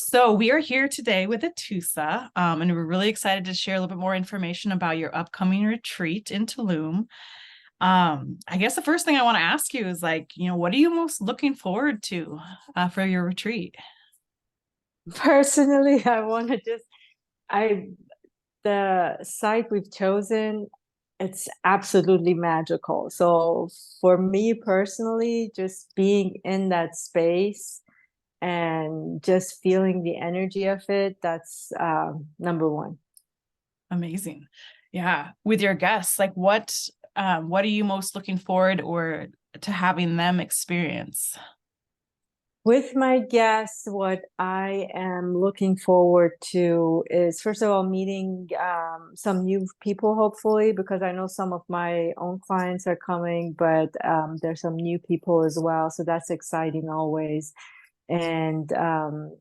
So we are here today with Atusa, and we're really excited to share a little bit more information about your upcoming retreat in Tulum. I guess the first thing I want to ask you is what are you most looking forward to for your retreat? Personally, I want to I, the site we've chosen, it's absolutely magical. So for me personally, just being in that space and just feeling the energy of it, that's number one. Amazing. Yeah. With your guests, what are you most looking forward or to having them experience? With my guests, what I am looking forward to is, first of all, meeting some new people, hopefully, because I know some of my own clients are coming, but there's some new people as well. So that's exciting always. And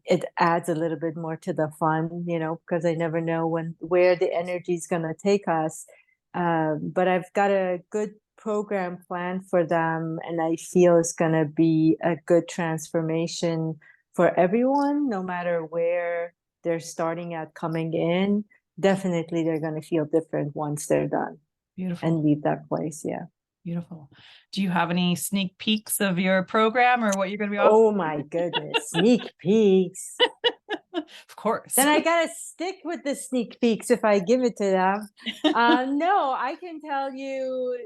it adds a little bit more to the fun, because I never know where the energy is going to take us. But I've got a good program planned for them, and I feel it's going to be a good transformation for everyone, no matter where they're starting at coming in. Definitely, they're going to feel different once they're done and Beautiful. leave that place. Yeah. Beautiful. Do you have any sneak peeks of your program or what you're going to be offering? Oh my goodness, sneak peeks. Of course. Then I gotta stick with the sneak peeks if I give it to them. No, I can tell you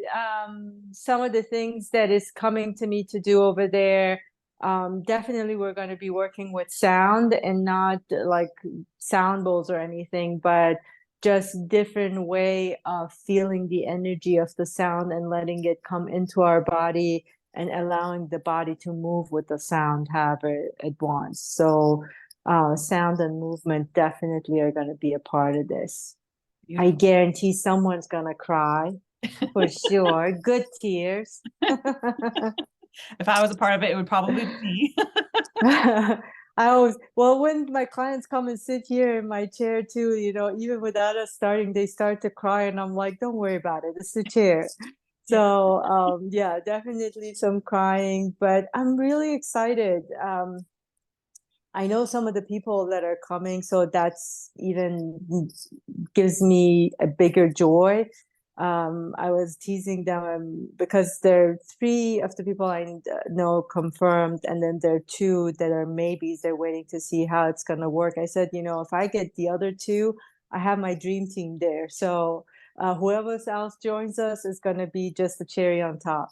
some of the things that is coming to me to do over there. Definitely, we're going to be working with sound and not like sound bowls or anything, but just different way of feeling the energy of the sound and letting it come into our body and allowing the body to move with the sound however it wants. So sound and movement definitely are going to be a part of this. I Beautiful. guarantee someone's going to cry for sure. Good tears. If I was a part of it, it would probably be me. I always, well, when my clients come and sit here in my chair too, even without us starting, they start to cry, and I'm like, don't worry about it. It's the chair. Yeah. So, yeah, definitely some crying, but I'm really excited. I know some of the people that are coming, so that's even gives me a bigger joy. I was teasing them because there are three of the people I know confirmed, and then there are two that are maybes. They're waiting to see how it's going to work. I said, if I get the other two, I have my dream team there. So whoever else joins us is going to be just the cherry on top.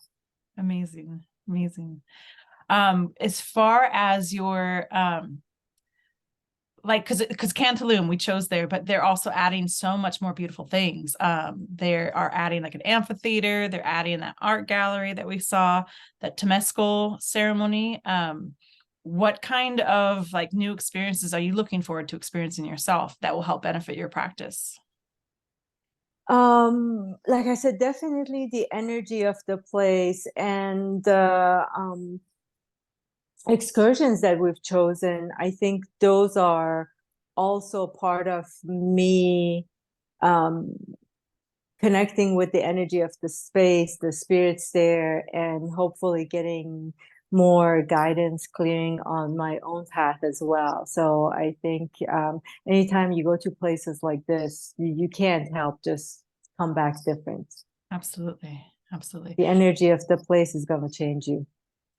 Amazing. Amazing. As far as your because Cantalum we chose there, but they're also adding so much more beautiful things. They are adding like an amphitheater, they're adding that art gallery that we saw, that Temescal ceremony. What kind of new experiences are you looking forward to experiencing yourself that will help benefit your practice? Like I said, definitely the energy of the place and excursions that we've chosen. I think those are also part of me um, connecting with the energy of the space, the spirits there, and hopefully getting more guidance, clearing on my own path as well. So I think anytime you go to places like this, you can't help just come back different. Absolutely. Absolutely. The energy of the place is going to change you.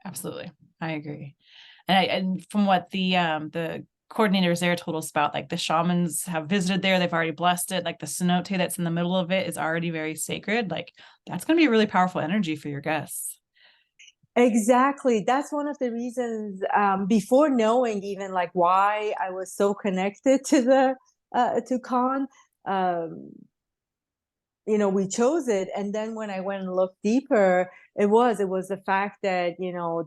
Absolutely. I agree. And from what the coordinators there told us about, like the shamans have visited there, they've already blessed it. Like the cenote that's in the middle of it is already very sacred. Like that's going to be a really powerful energy for your guests. Exactly. That's one of the reasons before knowing even like why I was so connected to the to Khan. Um, we chose it, and then when I went and looked deeper, it was the fact that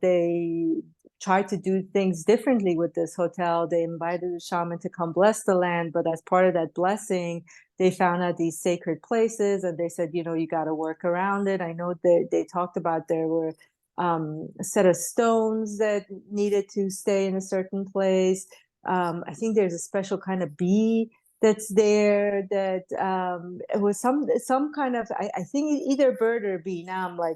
they tried to do things differently with this hotel. They invited the shaman to come bless the land, but as part of that blessing, they found out these sacred places, and they said, you got to work around it. I know that they talked about there were a set of stones that needed to stay in a certain place. I think there's a special kind of bee that's there that it was some kind of I think either bird or bee. Now I'm like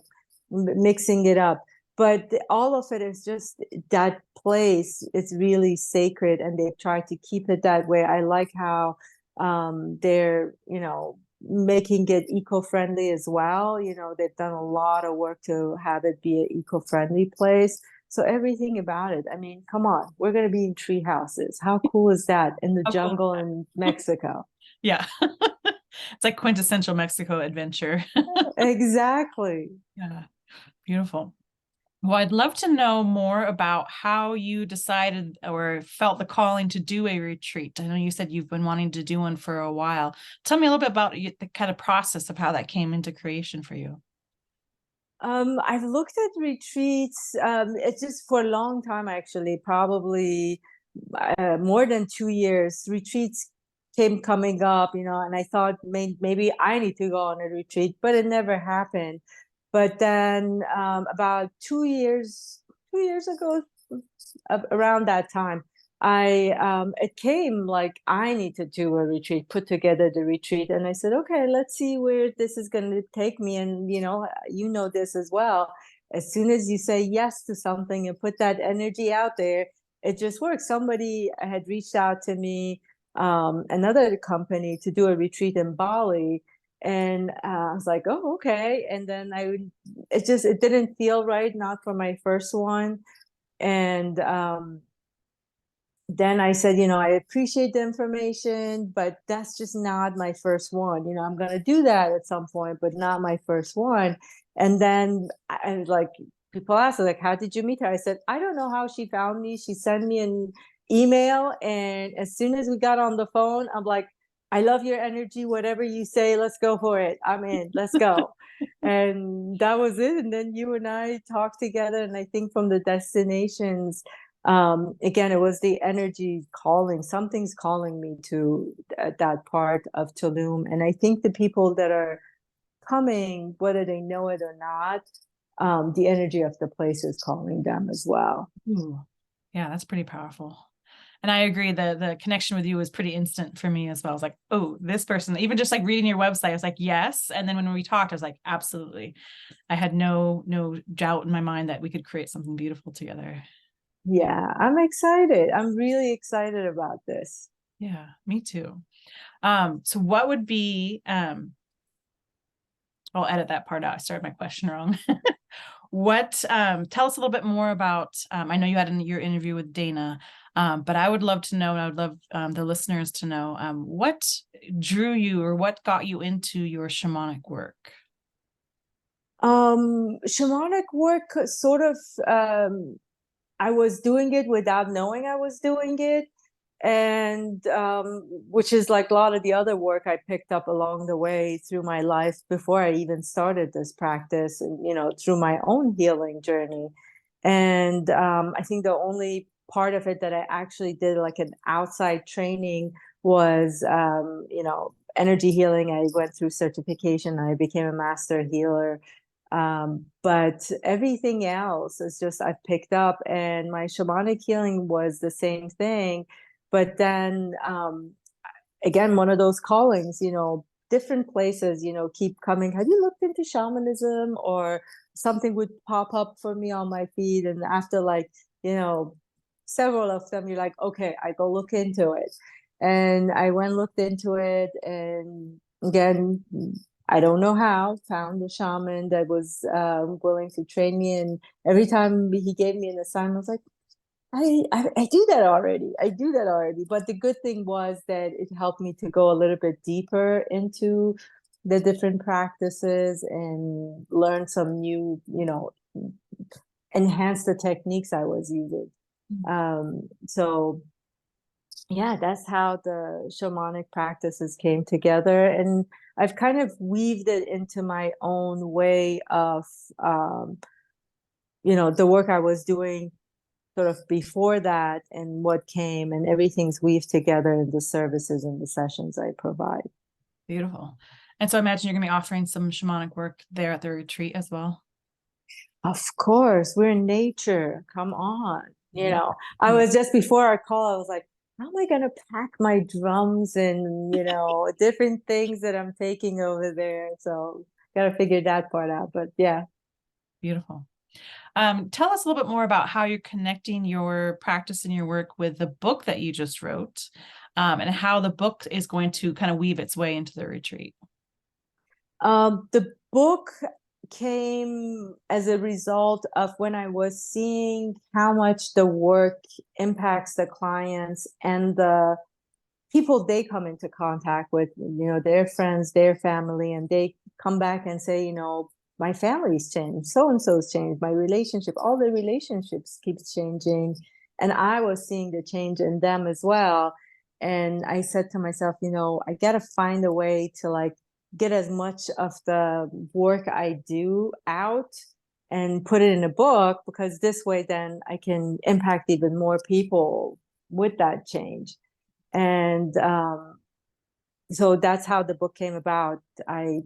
mixing it up, but all of it is just that place. It's really sacred, and they've tried to keep it that way. I like how they're, making it eco-friendly as well. They've done a lot of work to have it be an eco-friendly place. So everything about it. I mean, come on, we're going to be in tree houses. How cool is that, in the How cool. jungle in Mexico? Yeah. It's like quintessential Mexico adventure. Exactly. Yeah. Beautiful. Well, I'd love to know more about how you decided or felt the calling to do a retreat. I know you said you've been wanting to do one for a while. Tell me a little bit about the kind of process of how that came into creation for you. I've looked at retreats. It's just for a long time, actually, probably more than 2 years. Retreats came coming up, and I thought maybe I need to go on a retreat, but it never happened. But then about 2 years ago, around that time, it came like I need to do a retreat, put together the retreat, and I said, okay, let's see where this is going to take me. And this as well. As soon as you say yes to something and put that energy out there, it just works. Somebody had reached out to me, another company, to do a retreat in Bali, and I was like, oh, okay. And then it didn't feel right, not for my first one. And then I said, I appreciate the information, but that's just not my first one. I'm going to do that at some point, but not my first one. And then like, people ask, like, how did you meet her? I said, I don't know how she found me. She sent me an email. And as soon as we got on the phone, I'm like, I love your energy. Whatever you say, let's go for it. I'm in. Let's go. And that was it. And then you and I talked together. And I think from the destinations, again, it was the energy calling. Something's calling me to that part of Tulum. And I think the people that are coming, whether they know it or not, the energy of the place is calling them as well. Ooh. Yeah, that's pretty powerful. And I agree, the connection with you was pretty instant for me as well. I was like, oh, this person, even just like reading your website, I was like, yes. And then when we talked, I was like, absolutely. I had no doubt in my mind that we could create something beautiful together. Yeah, I'm excited. I'm really excited about this. Yeah, me too. So what would be, I'll edit that part out. I started my question wrong. Tell us a little bit more about, I know you had your interview with Dana, but I would love to know, and I would love the listeners to know, what drew you or what got you into your shamanic work? Shamanic work sort of, I was doing it without knowing I was doing it. And which is like a lot of the other work I picked up along the way through my life before I even started this practice, and through my own healing journey. And I think the only part of it that I actually did like an outside training was energy healing. I went through certification. I became a master healer. But everything else is just I've picked up, and my shamanic healing was the same thing. But then again, one of those callings, different places, keep coming. Have you looked into shamanism? Or something would pop up for me on my feed, and after like, several of them, you're like, okay, I go look into it. And I went looked into it, and again, I don't know how, found a shaman that was willing to train me. And every time he gave me an assignment, I was like, I do that already. I do that already. But the good thing was that it helped me to go a little bit deeper into the different practices and learn some new, enhance the techniques I was using. So yeah, that's how the shamanic practices came together. And I've kind of weaved it into my own way of, the work I was doing sort of before that, and what came, and everything's weaved together in the services and the sessions I provide. Beautiful. And so I imagine you're going to be offering some shamanic work there at the retreat as well. Of course, we're in nature. Come on. I Yeah. was just before our call, I was like, how am I going to pack my drums and, different things that I'm taking over there? So got to figure that part out. But yeah. Beautiful. Tell us a little bit more about how you're connecting your practice and your work with the book that you just wrote, and how the book is going to kind of weave its way into the retreat. The book came as a result of when I was seeing how much the work impacts the clients and the people they come into contact with, their friends, their family, and they come back and say, my family's changed, so and so's changed, my relationship, all the relationships keeps changing. And I was seeing the change in them as well. And I said to myself, I gotta find a way to like get as much of the work I do out and put it in a book, because this way then I can impact even more people with that change. And so that's how the book came about. I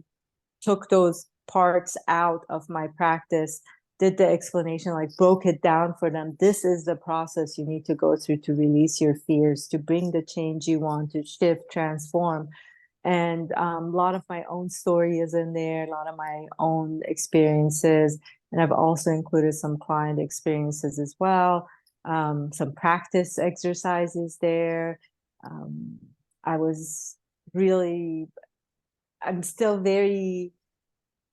took those parts out of my practice, did the explanation, like broke it down for them. This is the process you need to go through to release your fears, to bring the change you want, to shift, transform. And a lot of my own story is in there, a lot of my own experiences. And I've also included some client experiences as well, some practice exercises there. I was really, I'm still very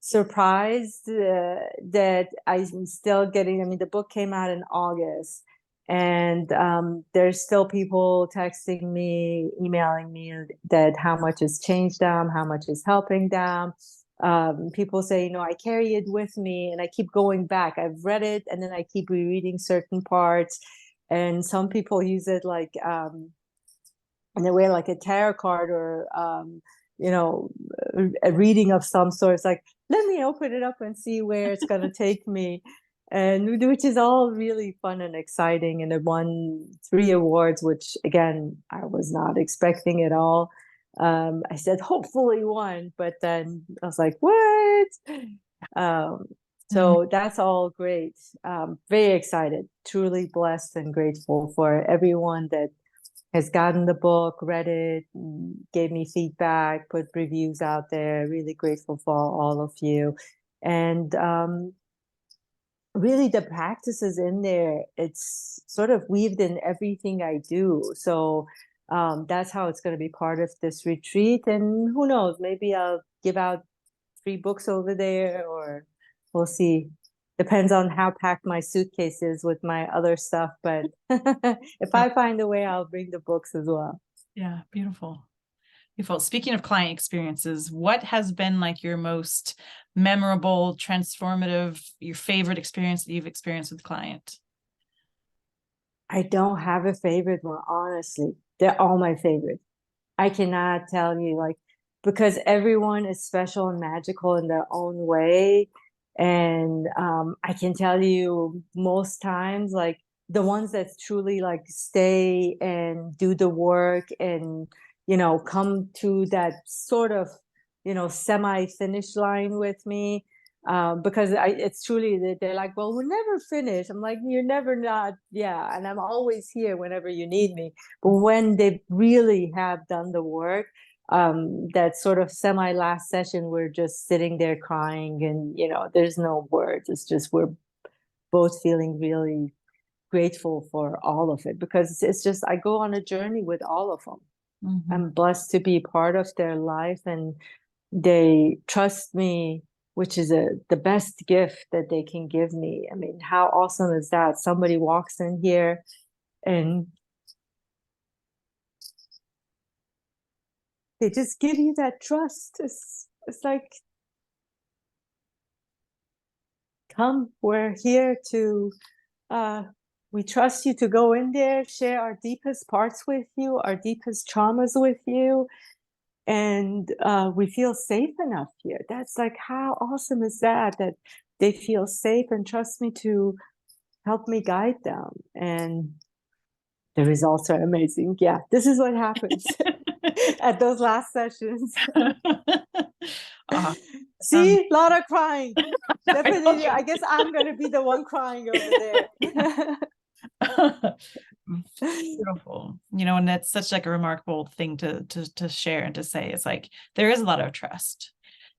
surprised that I'm still getting, I mean, the book came out in August, and there's still people texting me, emailing me that how much has changed them, how much is helping them. People say, I carry it with me and I keep going back. I've read it and then I keep rereading certain parts. And some people use it like in a way like a tarot card, or a reading of some sort. It's like, let me open it up and see where it's going to take me, and which is all really fun and exciting. And it won 3 awards, which again I was not expecting at all. I said hopefully one, but then I was like, what? So that's all great. Very excited, truly blessed and grateful for everyone that has gotten the book, read it, gave me feedback, put reviews out there. Really grateful for all of you. And really the practices in there, it's sort of weaved in everything I do. So that's how it's going to be part of this retreat. And who knows, maybe I'll give out 3 books over there, or we'll see. Depends on how packed my suitcase is with my other stuff. But if I find a way, I'll bring the books as well. Yeah, beautiful. Beautiful. Speaking of client experiences, what has been like your most memorable, transformative, your favorite experience that you've experienced with a client? I don't have a favorite one, honestly. They're all my favorite. I cannot tell you, like, because everyone is special and magical in their own way. And I can tell you most times, like the ones that truly like stay and do the work and, come to that sort of, semi-finish line with me. Because it's truly, they're like, well, we're never finished. I'm like, you're never not. Yeah. And I'm always here whenever you need me. But when they really have done the work, that sort of semi last session, we're just sitting there crying, and there's no words. It's just we're both feeling really grateful for all of it, because it's just I go on a journey with all of them. I'm blessed to be part of their life, and they trust me, which is the best gift that they can give me. I mean, how awesome is that? Somebody walks in here and they just give you that trust. It's like, come, we're here to we trust you to go in there, share our deepest parts with you, our deepest traumas with you, and we feel safe enough here. That's like, how awesome is that they feel safe and trust me to help me guide them, and the results are amazing. Yeah, this is what happens at those last sessions. See, a lot of crying. Definitely, I guess I'm gonna be the one crying over there. Beautiful. And that's such like a remarkable thing to share and to say. It's like there is a lot of trust.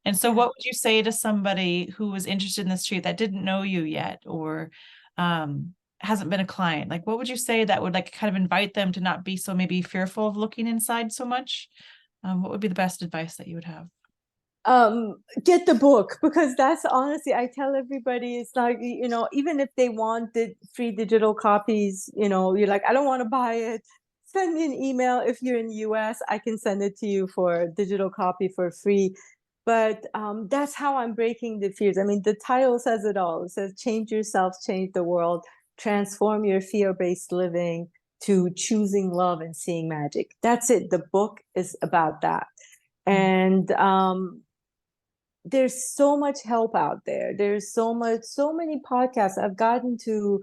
And so Yeah. what would you say to somebody who was interested in this retreat that didn't know you yet, or hasn't been a client? Like, what would you say that would like kind of invite them to not be so maybe fearful of looking inside so much? What would be the best advice that you would have? Get the book, because that's honestly, I tell everybody, it's like, even if they want the free digital copies, you're like, I don't want to buy it, send me an email. If you're in the US, I can send it to you for a digital copy for free. But that's how I'm breaking the fears. I mean, the title says it all. It says change yourself, change the world, transform your fear-based living to choosing love and seeing magic. That's it. The book is about that. Mm. And there's so much help out there. There's so many podcasts. I've gotten to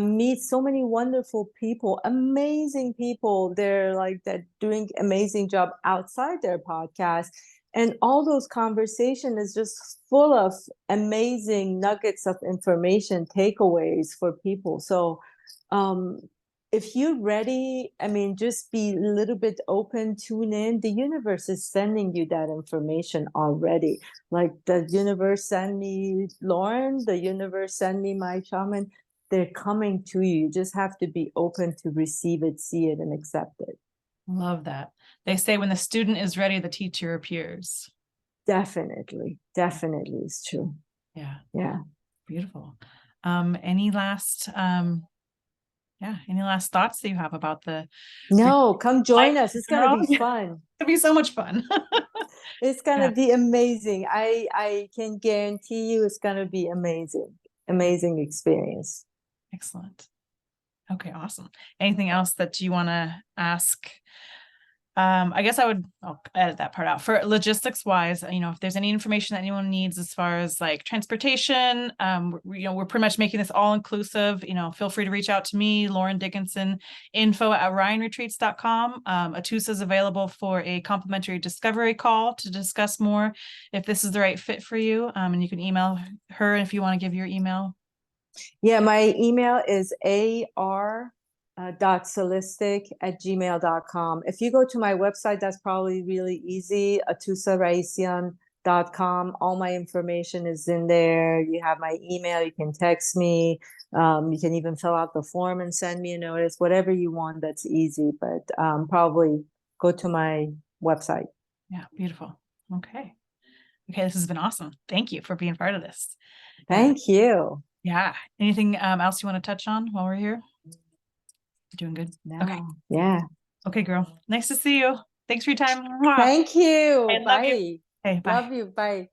meet so many wonderful people, amazing people. They're like that doing amazing job outside their podcast. And all those conversation is just full of amazing nuggets of information, takeaways for people. So um, if you're ready, I mean, just be a little bit open, tune in. The universe is sending you that information already. Like the universe send me Lauren, the universe send me my shaman. They're coming to you. You just have to be open to receive it, see it, and accept it. Love that. They say when the student is ready, the teacher appears. Definitely, definitely is true. Yeah, Yeah. beautiful. Any last any last thoughts that you have about the No, come life join us. in It's gonna general? be fun. It'd be so much fun. It's gonna Yeah, be amazing. I can guarantee you it's gonna be amazing. Amazing experience. excellent. Okay, awesome. Anything else that you want to ask? I guess I'll edit that part out. For logistics wise, if there's any information that anyone needs as far as like transportation, we're pretty much making this all inclusive. Feel free to reach out to me, Lauren Dickinson, info@orionretreats.com. Atusa is available for a complimentary discovery call to discuss more if this is the right fit for you. And you can email her if you want to give your email. Yeah, my email is ar.solistic@gmail.com. If you go to my website, that's probably really easy, atusaraisian.com. All my information is in there. You have my email, you can text me. You can even fill out the form and send me a notice, whatever you want, that's easy. But probably go to my website. Yeah, beautiful. Okay, this has been awesome. Thank you for being part of this. Thank you. Yeah. Anything else you want to touch on while we're here? You're doing good. Okay. No. Yeah. Okay, girl. Nice to see you. Thanks for your time. Thank you. I love you. Bye. Okay, bye. Love you. Bye.